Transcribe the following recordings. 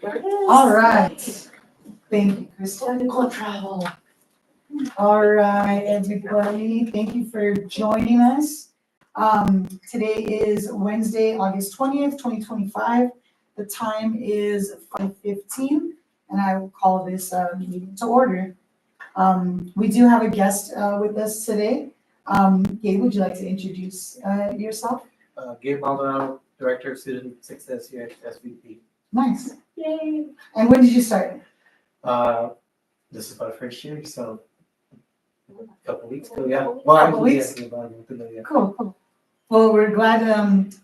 All right. Thank you, Krista. Technical travel. All right, everybody, thank you for joining us. Today is Wednesday, August 20th, 2025. The time is 5:15, and I will call this meeting to order. We do have a guest with us today. Gabe, would you like to introduce yourself? Gabe Maldonado, Director of Student Success here at SVP. Nice. Yay. And when did you start? This is my first year, so a couple weeks ago, yeah. Well, Couple actually, weeks? yeah, about a month ago, yeah. Cool. Well, we're glad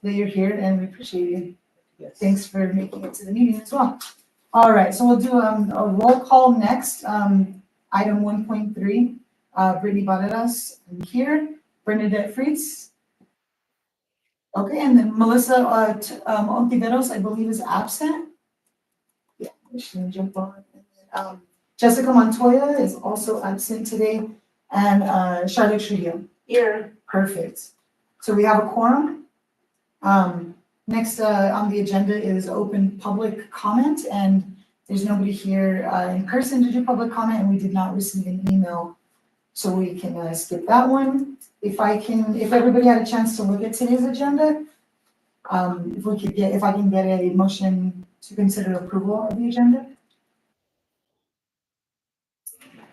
that you're here and we appreciate you. Yes. Thanks for making it to the meeting as well. All right, so we'll do a roll call next. Item 1.3, Brittany Barreras here, Bernadette Fritz. Okay, and then Melissa Ontiveros, I believe, is absent. Yeah, she's gonna jump on. Jessica Montoya is also absent today, and Charlotte Trujillo. Here. Perfect. So we have a quorum. Next on the agenda is open public comment, and there's nobody here in person to do public comment, and we did not receive an email, so we can skip that one. If everybody had a chance to look at today's agenda, if I can get a motion to consider approval of the agenda.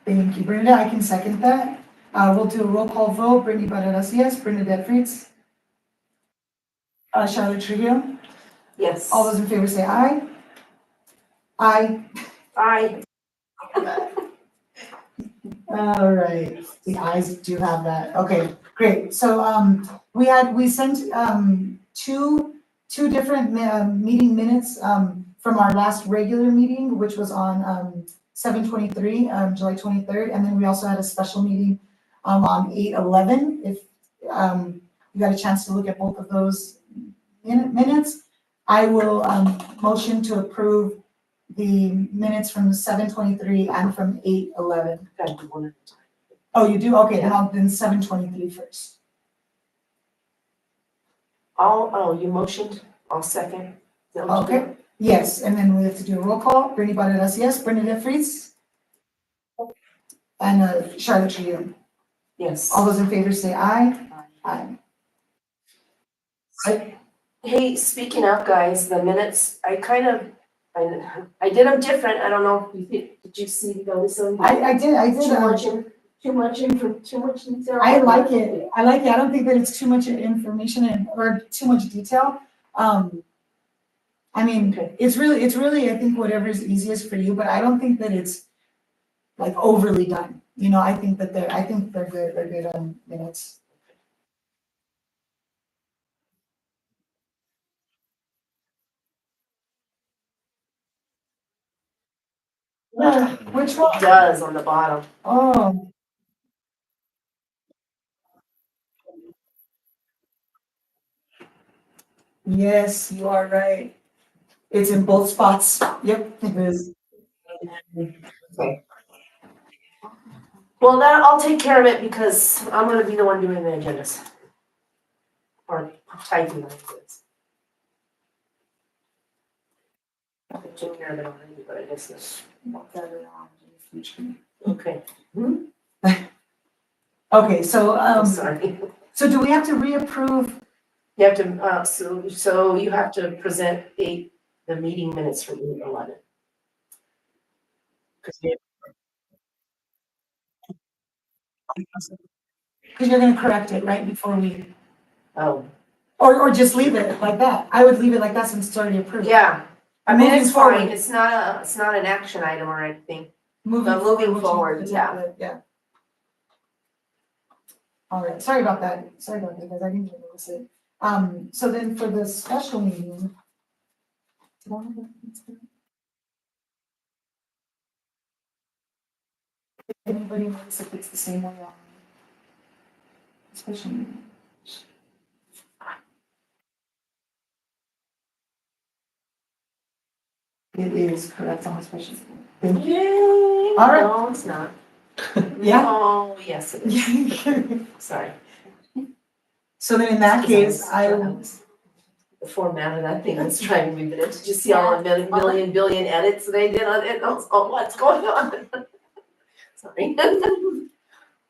Thank you, Brenda. I can second that. We'll do a roll call vote. Brittany Barreras, yes. Bernadette Fritz. Charlotte Trujillo. Yes. All those in favor say aye. Aye. Aye. All right, the ayes do have that. Okay, great. So we sent two different meeting minutes from our last regular meeting, which was on 7/23, July 23rd, and then we also had a special meeting on 8/11. If you got a chance to look at both of those minutes, I will motion to approve the minutes from 7/23 and from 8/11. Gotta do one at a time. Oh, you do? Okay, then 7/23 first. You motioned, I'll second. Is that what you Okay, yes, and then we have to do a roll call. Brittany Barreras, yes. Bernadette Fritz. And Charlotte Trujillo. did? Yes. All those in favor say aye. Aye. Hey, speaking of, guys, the minutes, I did them different. I don't know, did you see, notice them? I did. Too much detail. I like it. I don't think that it's too much information or too much detail. I mean, Okay. it's really, I think whatever is easiest for you, but I don't think that it's like overly done. You know, I think they're good minutes. Which It one? does on the bottom. Oh. Yes, you are right. It's in both spots. Yep, it is. Well, I'll take care of it because I'm gonna be the one doing the agendas. Or typing the agendas. I took care of it already, but I guess that's. Okay. Okay, so, I'm sorry. so do we have to reapprove? You have to, so you have to present the meeting minutes from 8/11. Because you're gonna correct it right before we, Oh, or just leave it like that. I would leave it like that since it's already approved. yeah. I mean, Moving it's fine. forward. It's not an action item or anything. Moving moving forward, forward, yeah. Yeah. All right, sorry about that, guys, I didn't even notice it. So then for the special meeting. Did I have that? Anybody notice if it's the same way on special meeting? It is correct on the special meeting. Thank you. Yay! All right. No, it's not. Yeah. Oh, yes, it is. Sorry. So then in that case, I will, the format of that thing was driving me, but did you see all the million billion edits they did on it? I was, oh, what's going on? Sorry.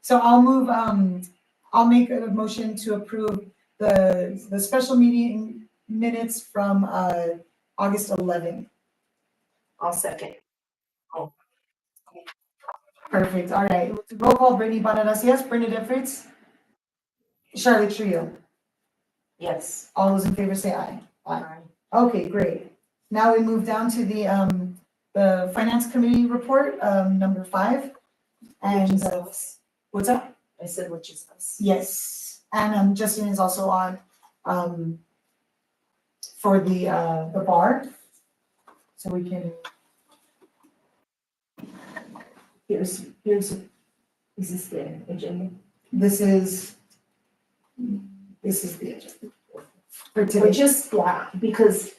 So I'll make a motion to approve the special meeting minutes from, August 11th. I'll second. Perfect, all right. Roll call, Brittany Bananas, yes, Bernadette Fritz, Charlotte Trio. Yes. All those in favor say aye. Aye. Okay, great. Now we move down to the Finance Committee report, number 5. And, Which is us. what's up? I said which is us. Yes, and Justin is also on, for the bar. So we can, Here's, is this the agenda? this is the agenda. For Or today. just, yeah, because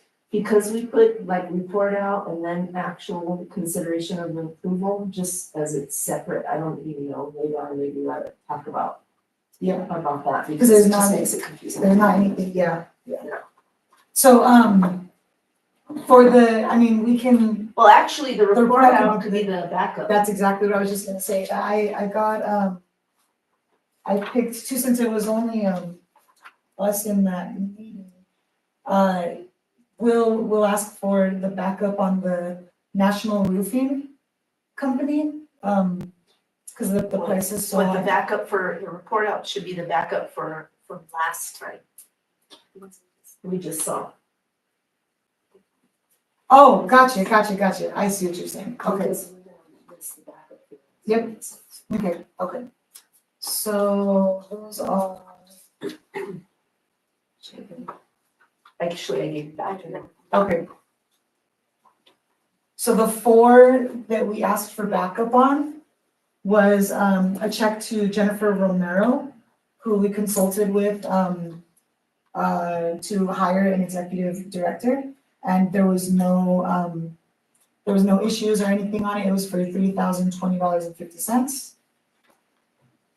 we put like report out and then actual consideration of approval, just as it's separate, I don't even know, maybe I maybe let it talk about Yeah, that, Because because there's it just not- makes it confusing. there's not anything, yeah. Yeah. So, for I mean, we can, Well, actually, the report report out can- could be the backup. that's exactly what I was just gonna say. I got, I picked two, since it was only, us in that meeting. We'll ask for the backup on the National Roofing Company, because the price is so But the high. backup for, the report out should be the backup for last time. We just saw. Oh, gotcha. I see what you're saying. Okay, Because that's the backup. Yep. okay. So those are, Actually, I gave it back to them. okay. So the 4 that we asked for backup on was, a check to Jennifer Romero, who we consulted with, to hire an executive director. And there was no issues or anything on it. It was for $3,020.50.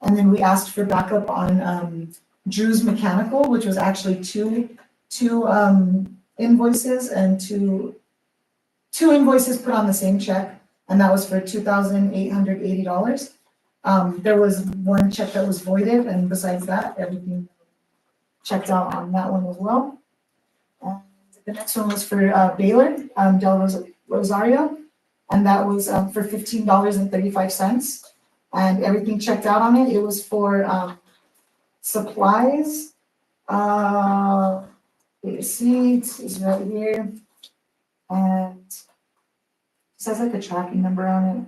And then we asked for backup on, Drew's Mechanical, which was actually two invoices and two invoices put on the same check, and that was for $2,880. There was one check that was voided, and besides that, everything checked out on that one as well. And the next one was for Baylor, Del Rosario, and that was for $15.35. And everything checked out on it. It was for supplies. The receipt is right here. And it says like a tracking number on it.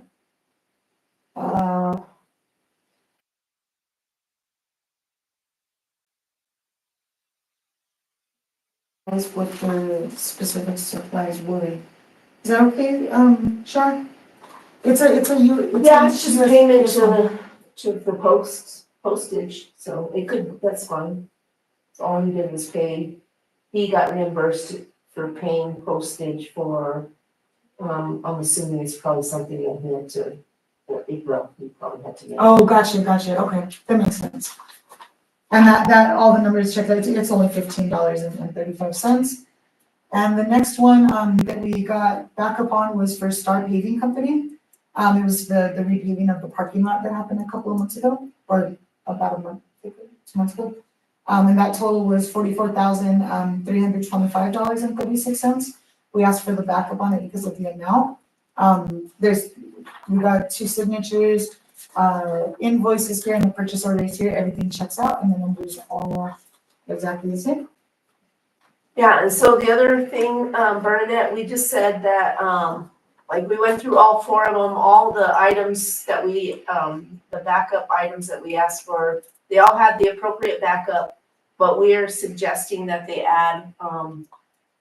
That's what the specific supplies were. Is that okay, Shar? It's a Yeah, it's just US payment one. to the postage, so it could, that's fine. So all he did was pay, he got reimbursed for paying postage for, I'm assuming it's probably something that he had to, or April, he probably had to get. Oh, gotcha, okay, that makes sense. And that, all the numbers checked out, it's only $15.35. And the next one, that we got backup on was for Star Paving Company. It was the repaving of the parking lot that happened a couple of months ago, or about a month, 2 months ago. And that total was $44,325.36. We asked for the backup on it because of the amount. We got 2 signatures, invoices here and the purchase orders here, everything checks out and the numbers are all exactly the same. Yeah, and so the other thing, Bernadette, we just said that, like, we went through all 4 of them, all the items that we, the backup items that we asked for, they all had the appropriate backup, but we are suggesting that they add,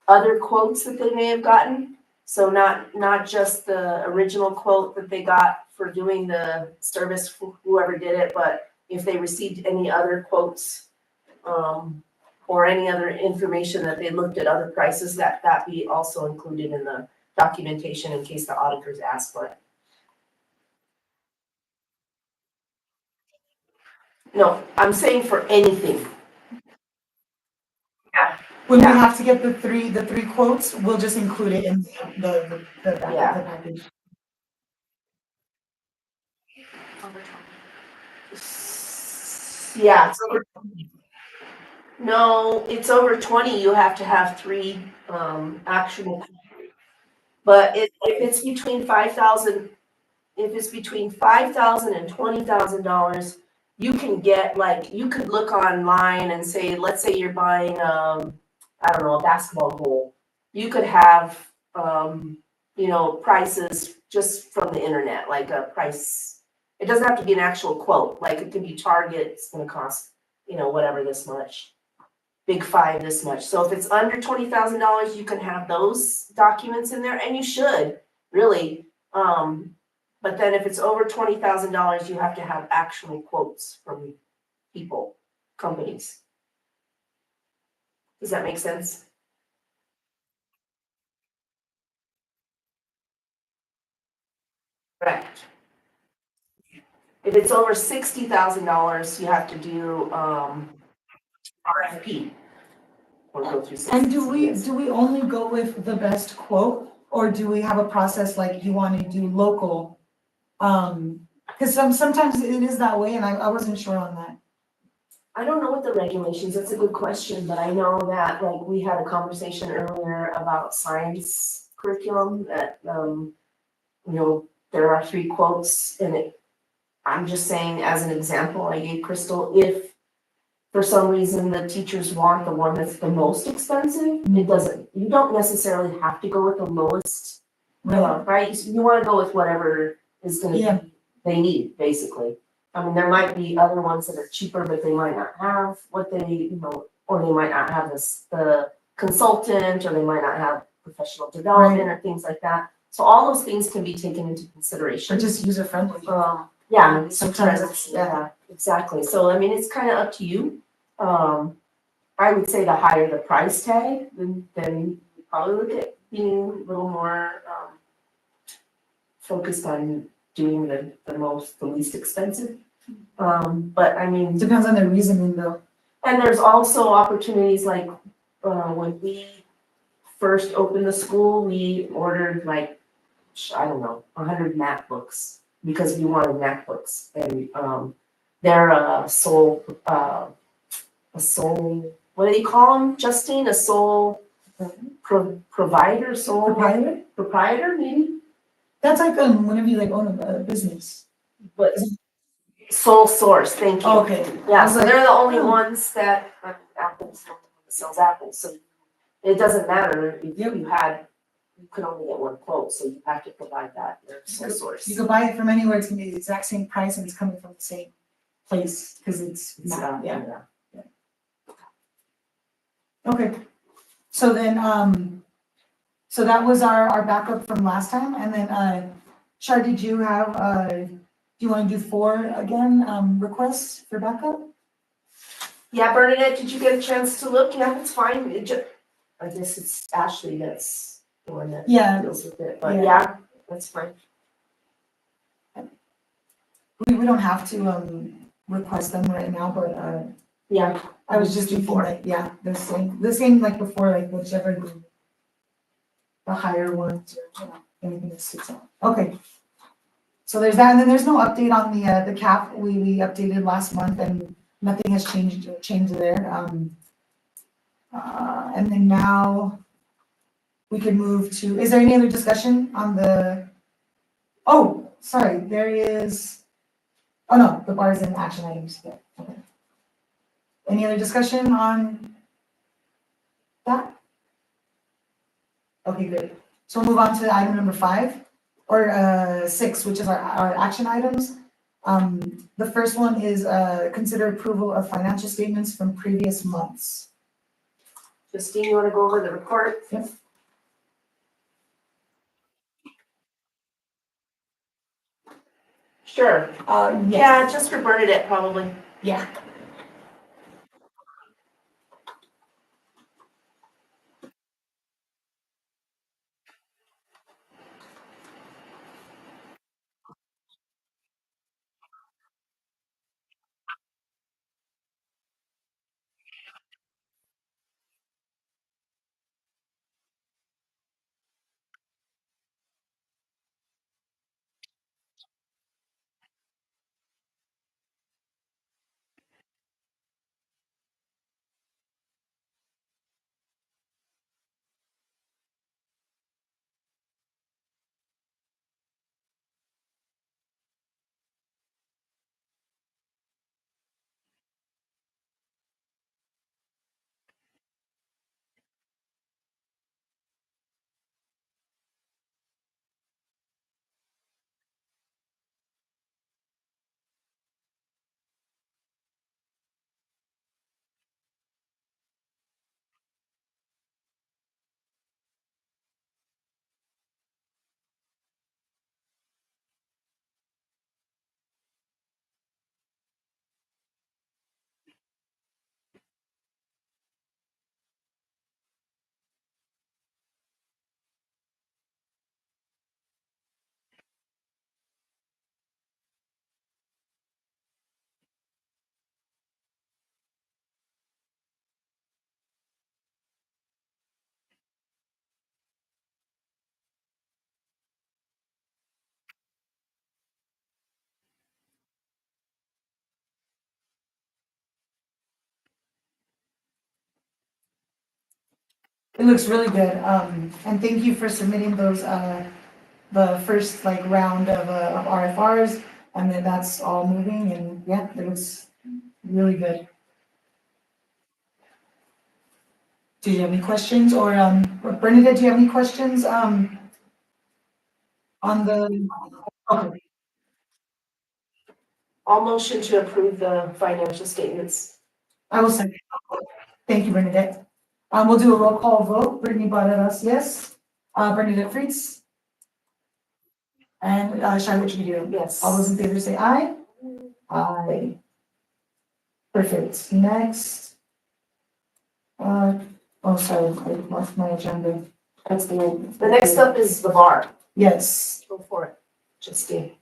other quotes that they may have gotten. So not just the original quote that they got for doing the service, whoever did it, but if they received any other quotes, or any other information that they looked at other prices, that be also included in the documentation in case the auditors ask for it. No, I'm saying for anything. Yeah, When we Yeah. have to get the three quotes, we'll just include it in the Yeah. package. Yeah, no, it's over 20, you have to have three, actual. But if it's between 5,000, if it's between 5,000 and $20,000, you can get, like, you could look online and say, let's say you're buying, I don't know, a basketball goal. You could have, prices just from the internet, like a price. It doesn't have to be an actual quote, like it could be Target, it's gonna cost, whatever this much. Big Five this much. So if it's under $20,000, you can have those documents in there, and you should, really. But then if it's over $20,000, you have to have actual quotes from people, companies. Does that make sense? Correct. If it's over $60,000, you have to do RFP. Or go through And CCCS. do we only go with the best quote, or do we have a process like you want to do local? Because sometimes it is that way, and I wasn't sure on that. I don't know what the regulations, that's a good question, but I know that, like, we had a conversation earlier about science curriculum that, there are three quotes in it. I'm just saying, as an example, I gave Crystal, if for some reason the teachers want the one that's the most expensive, you don't necessarily have to go with the lowest, right? You wanna go with whatever is gonna Yeah. be, they need, basically. I mean, there might be other ones that are cheaper, but they might not have what they, or they might not have the consultant, or they might not have professional development or things like that. So all those things can be taken into Or consideration. just user friendly. Yeah, Sometimes it's, yeah, exactly. So I mean, it's kind of up to you. I would say the higher the price tag, then you probably look at being a little more focused on doing the least expensive. But I mean, Depends on the reasoning though. and there's also opportunities like when we first opened the school, we ordered like, I don't know, 100 MacBooks because we wanted MacBooks, and they're a sole, what do they call them, Justine? A sole provider, sole proprietor, maybe? That's like whenever you like own a business. But sole source, thank you. Okay. Yeah, so they're the only oh. ones that, Apple's the one that sells apples, so it doesn't matter if you could only get one quote, so you have to provide that, their sole source. You could buy it from anywhere, it's gonna be the exact same price and it's coming from the same place, because it's, yeah. Okay, so then, so that was our backup from last time, and then, Char, did you have, do you wanna do 4 again, requests for backup? Yeah, Bernadette, did you get a chance to look? Yeah, it's fine, I guess it's Ashley that's the one that Yeah, deals with it, but Yeah. yeah, that's fine. we don't have to, request them right now, but, Yeah, I was just thinking like, yeah, the same like before, like whichever the higher ones or, anything that suits out. Okay. So there's that, and then there's no update on the cap. We updated last month and nothing has changed there. And then now we can move to, is there any other discussion on oh, sorry, there is, oh no, the bars and action items. Yeah, okay. Any other discussion on that? Okay, great. So we'll move on to item number 5 or 6, which is our action items. The first one is consider approval of financial statements from previous months. Justine, you wanna go over the report? Yep. Sure. Yeah, just for Bernadette, probably. Yeah. It looks really good, and thank you for submitting those, the first like round of RFRs, and then that's all moving, and yeah, it looks really good. Do you have any questions, or, Bernadette, do you have any questions, on the, okay, I'll motion to approve the financial statements. I will second. Thank you, Bernadette. We'll do a roll call vote. Brittany Barreras, yes. Bernadette Fritz. And Charlotte Trujillo. Yes. All those in favor say aye. Aye. Perfect. Next. Sorry, I lost my agenda. That's the one. The next up is the bar. Yes. Go for it, Justine.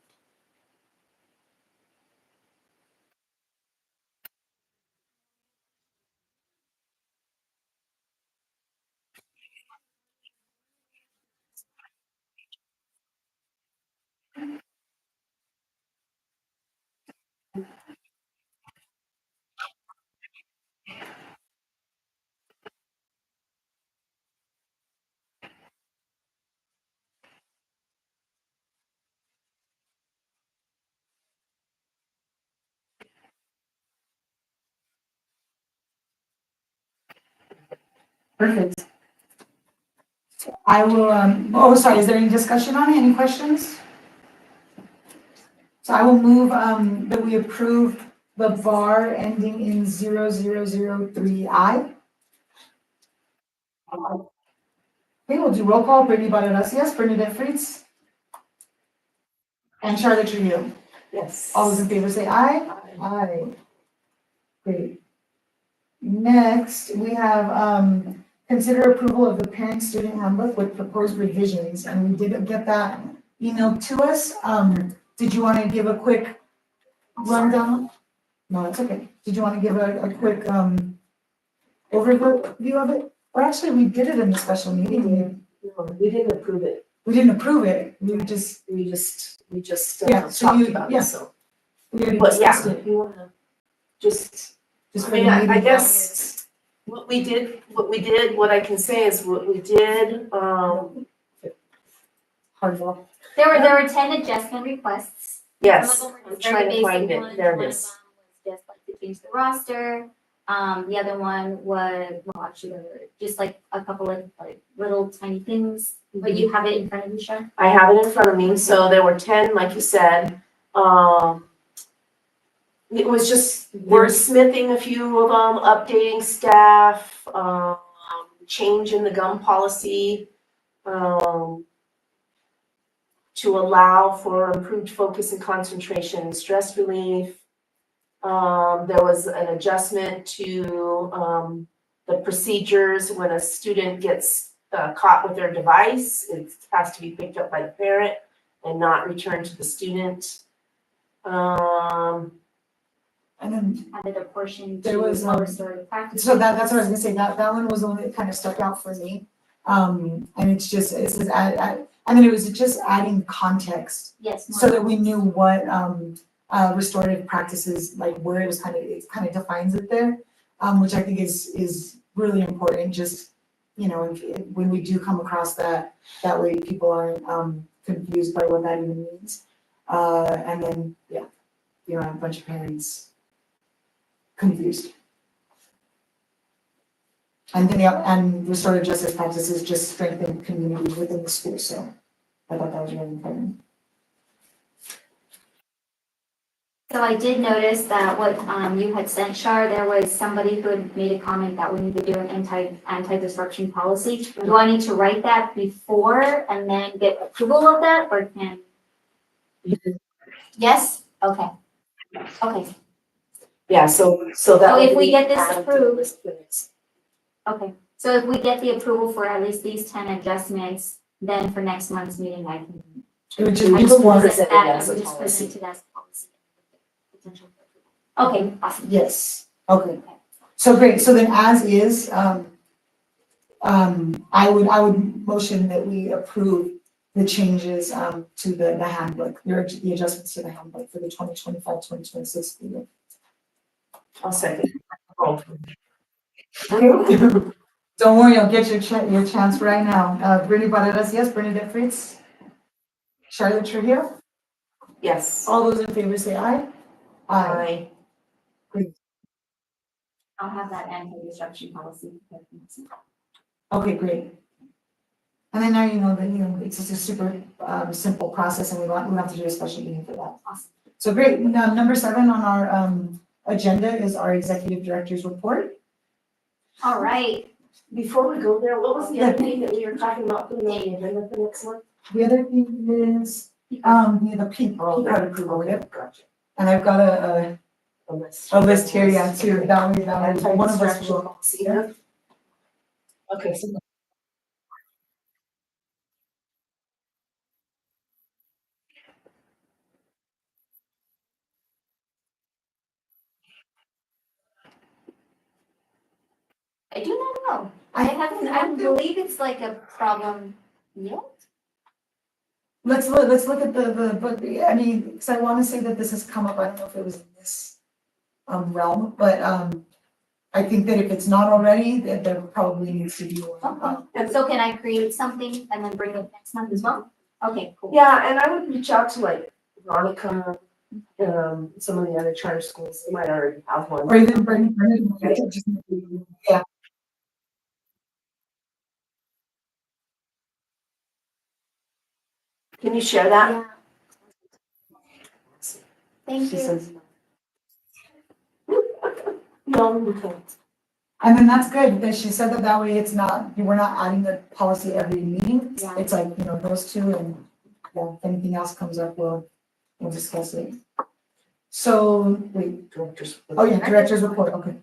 Perfect. I will, sorry, is there any discussion on it? Any questions? So I will move, that we approve the VAR ending in 0003I. Okay, we'll do roll call. Brittany Barreras, yes. Bernadette Fritz. And Charlotte Trujillo. Yes. All those in favor say aye. Aye. Great. Next, we have, consider approval of the parent-student handbook with proposed revisions, and we did get that emailed to us. Did you want to give a quick rundown? No, it's okay. Did you want to give a quick, overview of it? Or actually, we did it in the special meeting. No, we didn't approve it. We didn't approve it. We just, We just Yeah, so talked you- about yeah. it, so. we already But yeah, discussed it. you wanna just, Just I for mean, the I meeting. guess what we did, what I can say is what we did, Hardball. There were 10 adjustment requests. yes, Some of them were I'm just trying very to find basic it, ones. there One it of is. them was just like to change the roster. The other one was, well, actually, there were just like a couple of like little tiny things, but you have it in front of you, Sharon? I have it in front of me, so there were 10, like you said. It was just wordsmithing a few of them, updating staff, change in the gum policy, to allow for improved focus and concentration and stress relief. There was an adjustment to, the procedures when a student gets caught with their device. It has to be picked up by the parent and not returned to the student. And then, Added a portion There to was, lower story practice. so that's what I was gonna say, that one was the one that kind of stuck out for me. And it's just, it says and then it was just adding context Yes. more so that we knew what, restorative practices, like where it was it kind of defines it there. Which I think is really important, just, when we do come across that way people aren't, confused by what that even means. And then, a bunch of parents confused. And then, and restorative justice practices just strengthen community within the school, so I thought that was really important. So I did notice that what you had sent, Shar, there was somebody who had made a comment that we need to do an anti-disruption policy. Do I need to write that before and then get approval of that, or can? Yes? Okay. Okay, Yeah, so that. So if would we be get this added to the approved- list of minutes. okay. So if we get the approval for at least these 10 adjustments, then for next month's meeting, I can. It would just I be just one, present presented that, as I a would just policy. present it as a policy. Potential for approval. Okay, awesome. yes, okay. So great, so then as is, I would motion that we approve the changes, to the handbook, the adjustments to the handbook for the 2025-2026 school year. I'll second. Okay. Don't worry, I'll get your chance right now. Brittany Barreras, yes. Bernadette Fritz? Charlotte Trujillo? Yes. All those in favor say aye. Aye. I'll have that anti-disruption policy. Okay, great. And then now you know that, you know, it's just a super, simple process and we don't have to do a special meeting for that. Awesome. So great. Now, number 7 on our, agenda is our executive director's report. All right, Before we go there, what was the other thing that we were talking about putting on the agenda for next month? The other thing is, the people card approval, yep. Gotcha. And I've got a list here, yeah, too. That way, one of us will. See that? Okay, so I do not know. I believe it's like a problem yet. Let's look at but I mean, because I want to say that this has come up, I don't know if it was in this realm, but I think that if it's not already, that there probably needs to be one. And so can I create something and then bring it next month as well? Okay, cool. yeah, and I would reach out to like Veronica, some of the other charter schools, they might already have one. Or even bring, yeah. Can you share that? Yeah. Thank She you. says. No, we can't. And then that's good, that she said that way it's not, we're not adding the policy every meeting. Yeah. It's like, you know, those two and, yeah, if anything else comes up, we'll discuss it. So, wait, Directors. oh yeah, director's report, okay.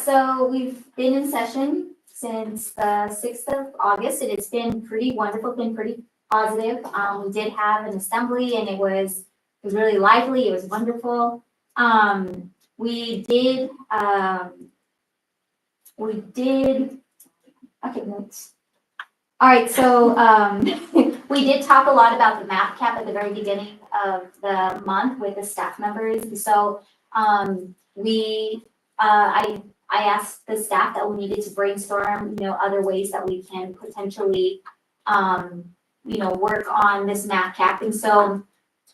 So we've been in session since the 6th of August, and it's been pretty wonderful, been pretty positive. We did have an assembly and it was really lively, it was wonderful. We did, okay, notes. All right, so, we did talk a lot about the math cap at the very beginning of the month with the staff members. And so, I asked the staff that we needed to brainstorm, you know, other ways that we can potentially, you know, work on this math cap. And so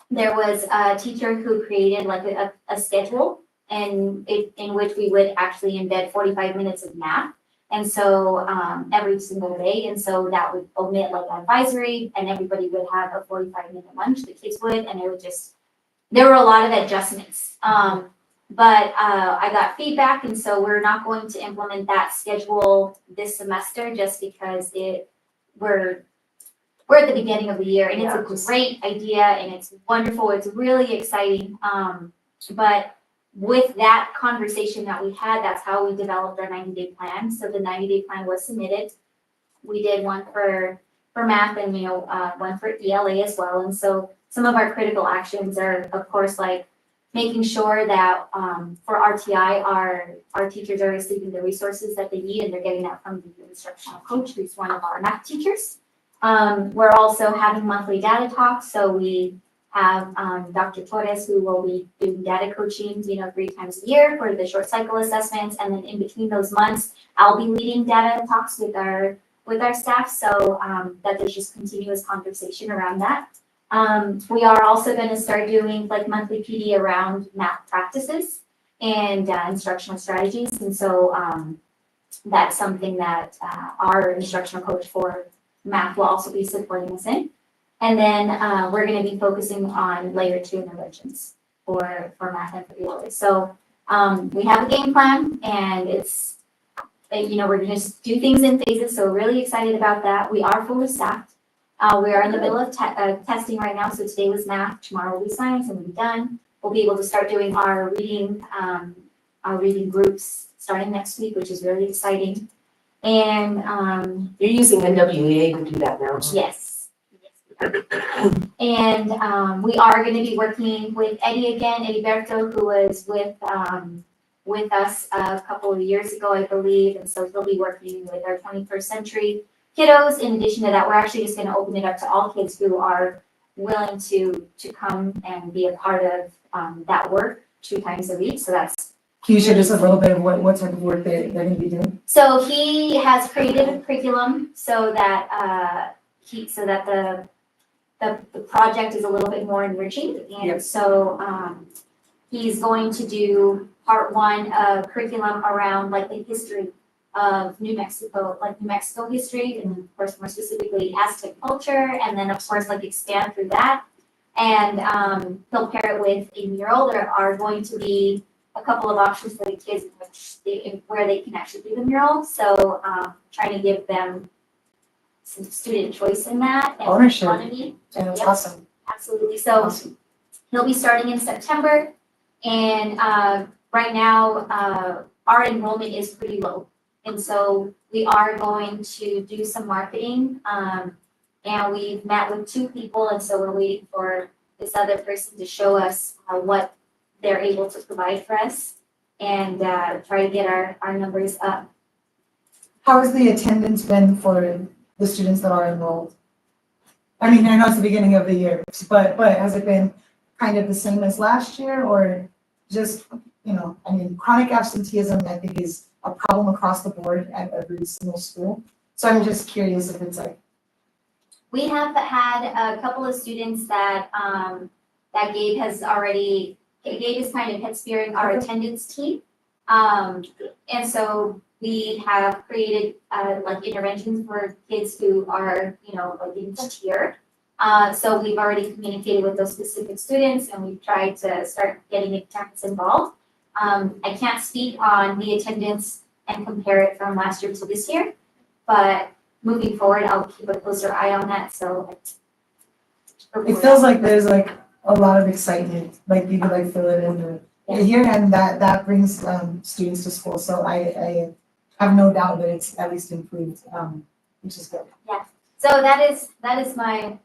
there was a teacher who created like a schedule and in which we would actually embed 45 minutes of math. And so, every single day. And so that would omit like advisory and everybody would have a 45-minute lunch, the kids would, and it would just, there were a lot of adjustments. But I got feedback, and so we're not going to implement that schedule this semester just because we're at the beginning of the year, and it's a great idea, and it's wonderful, it's really exciting. But with that conversation that we had, that's how we developed our 90-day plan. So the 90-day plan was submitted. We did one for math and, you know, one for ELA as well. And so some of our critical actions are, of course, like making sure that for RTI, our teachers are receiving the resources that they need, and they're getting that from the instructional coach, who's one of our math teachers. We're also having monthly data talks, so we have Dr. Torres, who will be doing data coaching, you know, 3 times a year for the short cycle assessments, and then in between those months, I'll be leading data talks with our staff, so that there's just continuous conversation around that. We are also going to start doing like monthly PD around math practices and instructional strategies. And so that's something that our instructional coach for math will also be supporting us in. And then we're going to be focusing on layer 2 interventions for math and for ELA. So we have a game plan, and it's, you know, we're going to just do things in phases. So really excited about that. We are fully staffed. We are in the middle of testing right now. So today was math, tomorrow will be science, and we'll be done. We'll be able to start doing our reading groups starting next week, which is really exciting. And You're using NWEA to do that now. yes. And we are going to be working with Eddie again, Eddie Berto, who was with us a couple of years ago, I believe. And so he'll be working with our 21st century kiddos. In addition to that, we're actually just going to open it up to all kids who are willing to come and be a part of that work 2 times a week. So that's Can you share just a little bit of what type of work they're gonna be doing? So he has created a curriculum so that, the project is a little bit more enriching. And so, he's going to do part one of curriculum around like the history of New Mexico, like New Mexico history, and of course, more specifically Aztec culture, and then of course, like expand through that. And, he'll pair it with a mural. There are going to be a couple of options for the kids where they can actually do the mural. So, trying to give them some student choice in that and Ownership. autonomy. And it's Yep. awesome. Absolutely. So Awesome. he'll be starting in September. And right now, our enrollment is pretty low. And so we are going to do some marketing. And we've met with 2 people. And so we're waiting for this other person to show us what they're able to provide for us and try to get our numbers up. How has the attendance been for the students that are enrolled? I mean, I know it's the beginning of the year, but has it been kind of the same as last year or just, I mean, chronic absenteeism, I think, is a problem across the board at every single school. So I'm just curious if it's like, We have had a couple of students that Gabe is kind of head spearing our attendance team. And so we have created like interventions for kids who are, like in tier. So we've already communicated with those specific students and we've tried to start getting parents involved. I can't speak on the attendance and compare it from last year to this year, but moving forward, I'll keep a closer eye on that, so. it feels like there's like a lot of excitement, like people like feel it in the here and that brings students to school. So I have no doubt that it's at least improved, which is good. So that is my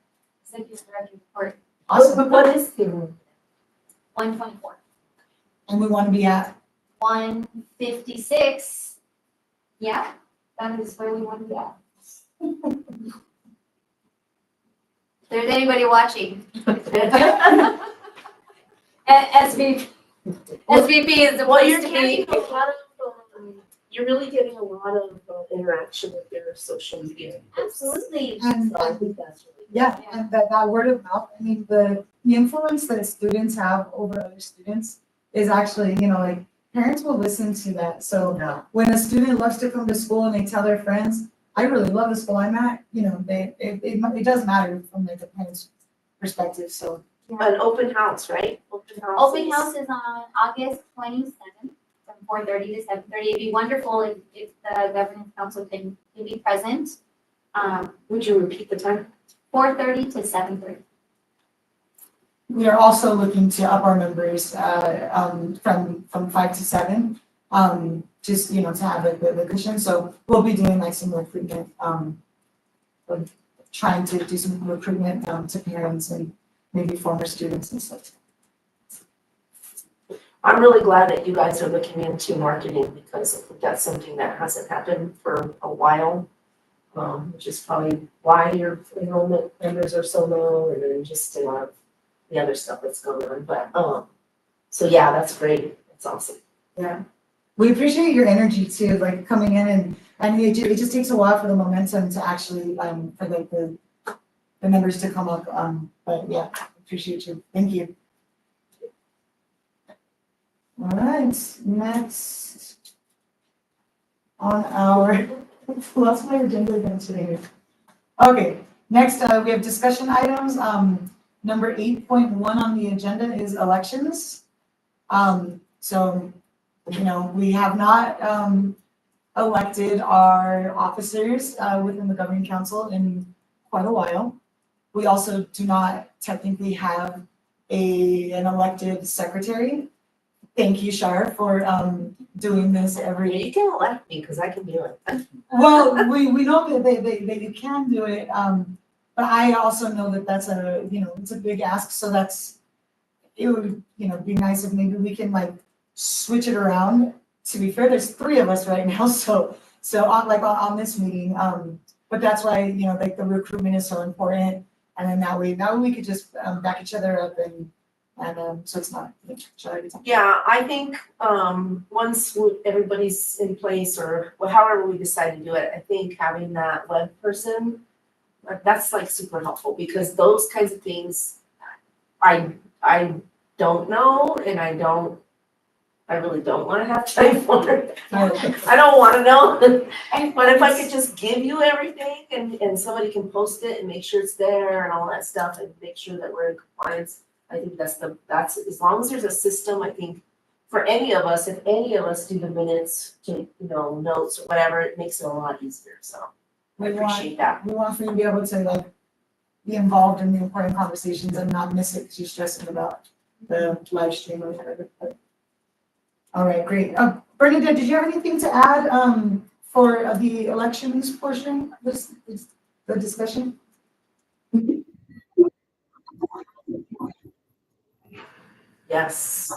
executive director report, Awesome. What is the 124. And we want to be at 156. Yeah, that is where we want to be at. If there's anybody watching. SVP is the Well, place you're to getting be. a lot of, you're really getting a lot of interaction with their social media. Absolutely. and So I think that's really. yeah, and that word of mouth, I mean, the influence that students have over other students is actually, like parents will listen to that. So Yeah. when a student loves to come to school and they tell their friends, I really love the school I'm at, it does matter from like the parents' perspective, so. An open house, right? Open house is on August 27th from 4:30 to 7:30. It'd be wonderful if the governance council can be present. Would you repeat the time? 4:30 to 7:30. We are also looking to up our numbers, from 5 to 7, just, to have the cushion. So we'll be doing like some recruitment, trying to do some recruitment, to parents and maybe former students and such. I'm really glad that you guys are looking into marketing because I think that's something that hasn't happened for a while. Which is probably why your enrollment numbers are so low and then just a lot of the other stuff that's going on. But, so yeah, that's great. That's awesome. Yeah. We appreciate your energy too, like coming in and it just takes a while for the momentum to actually, for like the numbers to come up. But yeah, appreciate you. Thank you. All right, next on our, lost my agenda again today. Okay, next, we have discussion items. Number 8.1 on the agenda is elections. So, we have not, elected our officers, within the governing council in quite a while. We also do not technically have an elected secretary. Thank you, Shar, for doing this every. You can elect me because I can do it. Well, we know that you can do it, but I also know that that's it's a big ask. So it would be nice if maybe we can like switch it around. To be fair, there's 3 of us right now, so on this meeting, but that's why like the recruitment is so important. And then that way we could just back each other up And, so it's not, should I be talking? Yeah, I think, once everybody's in place or however we decide to do it, I think having that web person, that's like super helpful because those kinds of things, I don't know and I really don't wanna have time for it. I don't wanna know, but if I could just give you everything and somebody can post it and make sure it's there and all that stuff and make sure that we're in compliance, I think that's as long as there's a system, I think, for any of us, if any of us do the minutes, to notes or whatever, it makes it a lot easier, so I We want, appreciate that. we want for you to be able to like be involved in the important conversations and not miss it because you're stressing about the live stream or whatever. But- All right, great. Bernadette, did you have anything to add, for the elections portion of the discussion? Yes.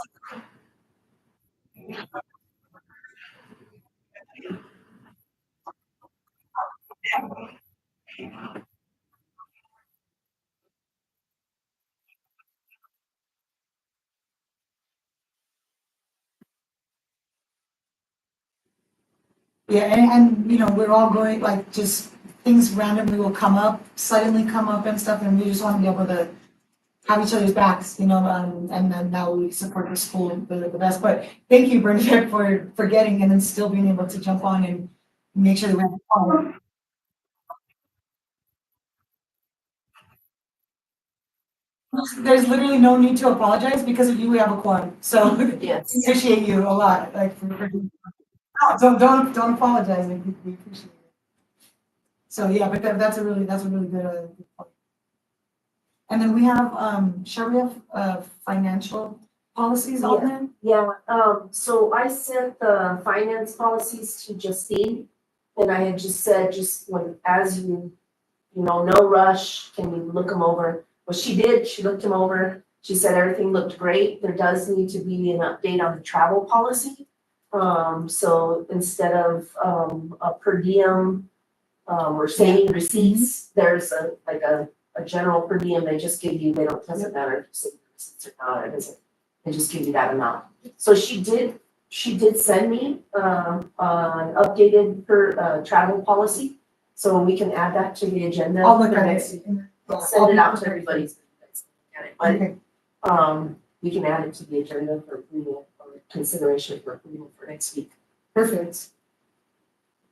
Yeah, and we're all going, like, just things randomly will come up, suddenly come up and stuff, and we just want to be able to have each other's backs, and then now we support the school the best. But thank you, Bernadette, for forgetting and then still being able to jump on and make sure that we have a quorum. There's literally no need to apologize because of you, we have a quorum, so Yes. appreciate you a lot, like, no, don't apologize, like, we appreciate it. So, yeah, but that's a really good point. And then we have, shall we have, financial policies on there? Yeah, so I sent the finance policies to Justine, and I had just said, as no rush, can you look them over? Well, she did, she looked them over, she said everything looked great, there does need to be an update on the travel policy. So instead of, a per diem, or saving receipts, there's a general per diem, they just give you, doesn't matter if you save receipts or not, they just give you that amount. So she did send me, an updated travel policy, so we can add that to the agenda. I'll look for at next it. week. I'll send it out to everybody. so you guys can look at it. Okay, But, we can add it to the agenda for approval, or consideration for approval for next week. perfect.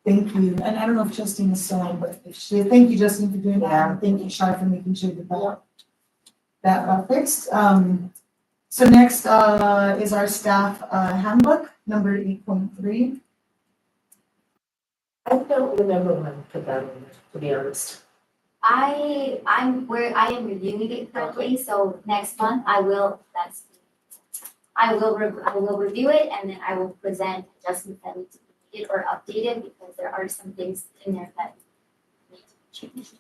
Thank you, and I don't know if Justine is still on, but thank you, Justine, for doing that, and thank you, Shar, for making sure that got fixed. So next, is our staff, handbook, number 8.3. I don't remember when I put that on there, to be honest. I am reviewing it currently, so next month I will review it and then I will present adjustments that need to be made or updated because there are some things in there that need to be changed.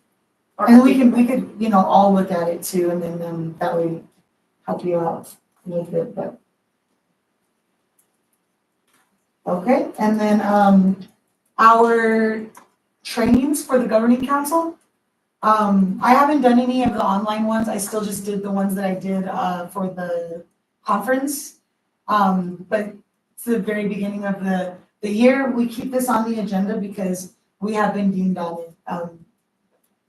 Or And we updated. could, all look at it too, and then, that way help you out a little bit, but. Okay, and then, our trainings for the governing council. I haven't done any of the online ones, I still just did the ones that I did, for the conference. But it's the very beginning of the year, we keep this on the agenda because we have been deemed on it,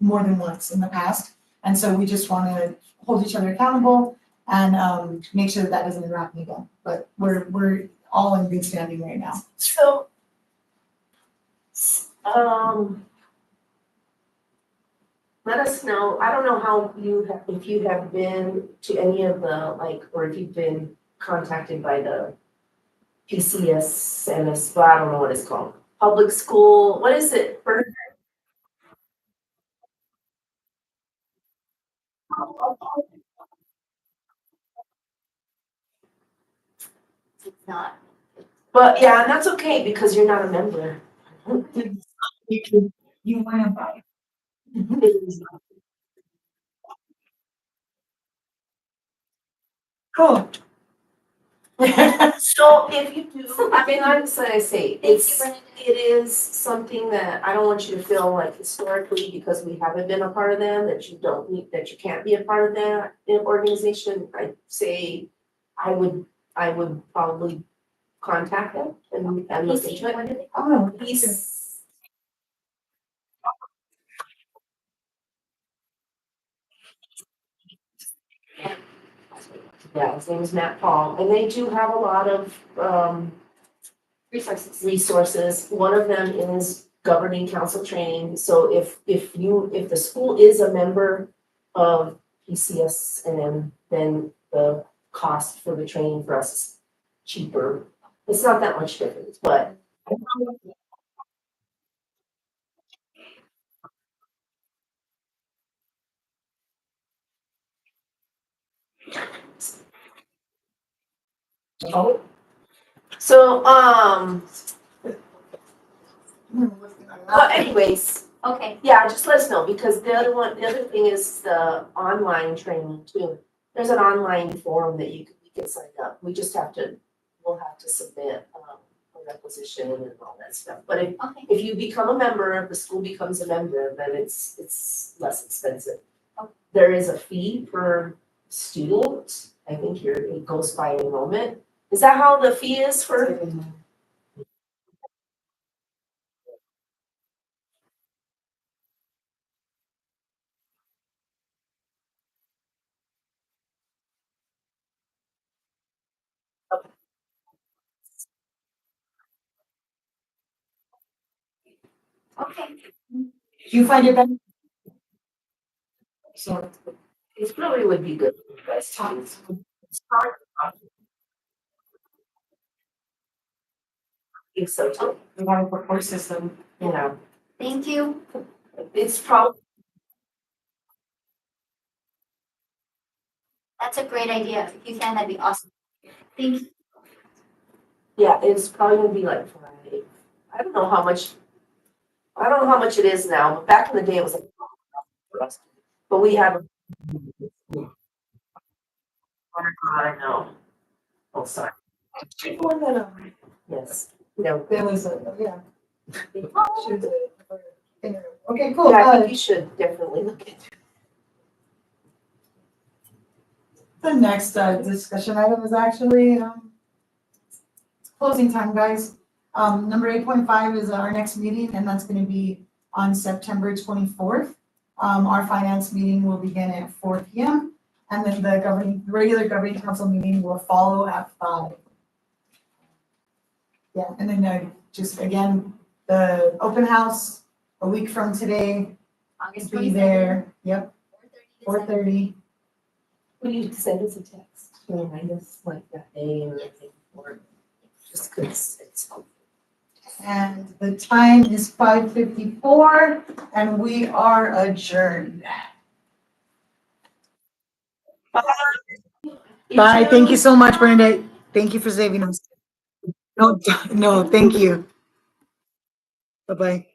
more than once in the past. And so we just want to hold each other accountable and, make sure that doesn't happen again. But we're all in good standing right now. So, let us know, I don't know how if you have been to any of the, or if you've been contacted by the PCSNS, but I don't know what it's called, public school, what is it? It's not. But yeah, and that's okay because you're not a member. You want to buy. Cool. So if you do, I mean, I'm just gonna say, Thank you, it's, Bernadette. it is something that I don't want you to feel like historically, because we haven't been a part of them, that you don't need, that you can't be a part of that organization. I'd say I would probably contact them and look into it. What do they? Oh, He's, yeah, his name is Matt Paul, and they do have a lot of, resources. One of them is governing council training. So if the school is a member of PCSN, then the cost for the training for us is cheaper. It's not that much difference, but. Oh. So, but anyways, Okay, yeah, just let us know, because the other thing is the online training too. There's an online form that we can sign up. We'll have to submit, a requisition and all that stuff. But okay. if you become a member, if the school becomes a member, then it's less expensive. Okay. There is a fee per student. I think it goes by enrollment. Is that how the fee is for? Okay. you find it better? So, It really would be good for you guys to use. It's hard. I think so too, we want a support system. you know. Thank you. It's probably, That's a great idea. If you can, that'd be awesome. Thank you. yeah, it's probably gonna be like five. I don't know how much it is now, but back in the day it was like for us. But we have. I know. Oh, sorry. Yes. No. There was a, yeah. Oh. Okay, cool. Yeah, I think you should definitely look into it. The next discussion item is actually closing time, guys. Number 8.5 is our next meeting, and that's gonna be on September 24th. Our finance meeting will begin at 4 p.m. and then the regular governing council meeting will follow at 5. Yeah, and then just again, the open house a week from today, August be 27th, there. Yep, 4:30 to 4:30. Will you send us a text to remind us like that day or anything, or just because it's. And the time is 5:54 and we are adjourned. Bye, thank you so much, Bernadette. Thank you for saving us. No, no, thank you. Bye-bye.